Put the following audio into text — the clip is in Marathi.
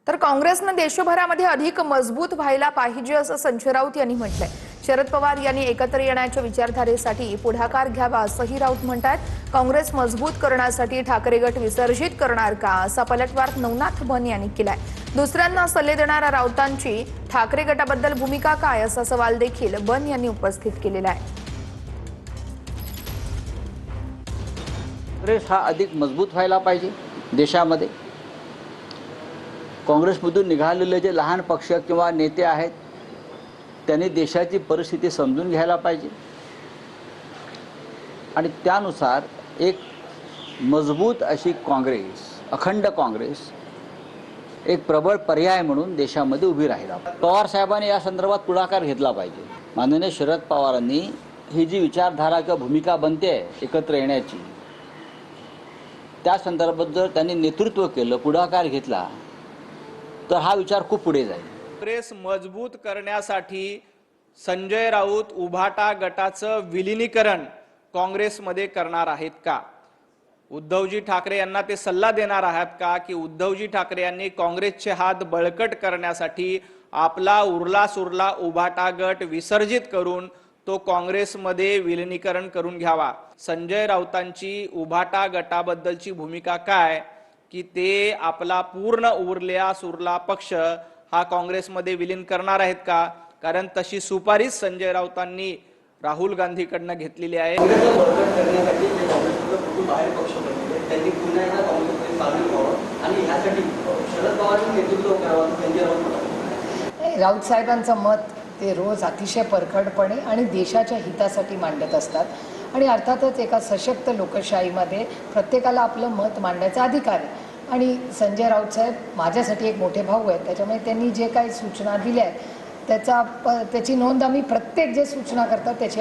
तर काँग्रेसने देशभरामध्ये अधिक मजबूत व्हायला पाहिजे असं संजय राऊत यांनी म्हटलंय। शरद पवार यांनी एकत्र येण्याच्या विचारधारेसाठी पुढाकार घ्यावा असंही राऊत म्हणतात। काँग्रेस मजबूत करण्यासाठी ठाकरे गट विसर्जित करणार का असा पलटवार नवनाथ बन यांनी केलाय। दुसऱ्यांना सल्ले देणाऱ्या राऊतांची ठाकरे गटाबद्दल भूमिका काय असा सवाल देखील बन यांनी उपस्थित केलेला आहे। काँग्रेस हा अधिक मजबूत व्हायला पाहिजे देशामध्ये। काँग्रेसमधून निघालेले जे लहान पक्ष किंवा नेते आहेत त्यांनी देशाची परिस्थिती समजून घ्यायला पाहिजे आणि त्यानुसार एक मजबूत अशी काँग्रेस, अखंड काँग्रेस एक प्रबळ पर्याय म्हणून देशामध्ये उभी राहिला। पवार साहेबांनी या संदर्भात पुढाकार घेतला पाहिजे। माननीय शरद पवारांनी ही जी विचारधारा किंवा भूमिका बनते एकत्र येण्याची, त्या संदर्भात जर त्यांनी नेतृत्व केलं, पुढाकार घेतला तर हा विचार खूप पुढे जाईल। काँग्रेस मजबूत करण्यासाठी संजय राऊत उभाटा गटाचं विलीनीकरण काँग्रेसमध्ये करणार आहेत का? उद्धवजी ठाकरे यांना ते सल्ला देणार आहात का की उद्धवजी ठाकरे यांनी काँग्रेसचे हात बळकट करण्यासाठी आपला उरला सुरला उभाटा गट विसर्जित करून तो काँग्रेसमध्ये विलीनीकरण करून घ्यावा? संजय राऊतांची उभाटा गटाबद्दलची भूमिका काय की ते आपला पूर्ण उरल्या सुरला पक्ष हा काँग्रेसमध्ये विलीन करणार आहेत का? कारण तशी सुपारीच संजय राऊतांनी राहुल गांधीकडनं घेतलेली आहे। राऊत साहेबांचं मत ते रोज अतिशय परखडपणे आणि देशाच्या हितासाठी मांडत असतात आणि अर्थातच एका सशक्त लोकशाहीमध्ये प्रत्येकाला आपलं मत मांडण्याचा अधिकार आहे। आणि संजय राऊत साहेब माझ्यासाठी एक मोठे भाऊ आहेत, त्याच्यामुळे त्यांनी जे काही सूचना दिल्या आहेत त्याची नोंद आम्ही प्रत्येक जे सूचना करतात त्याची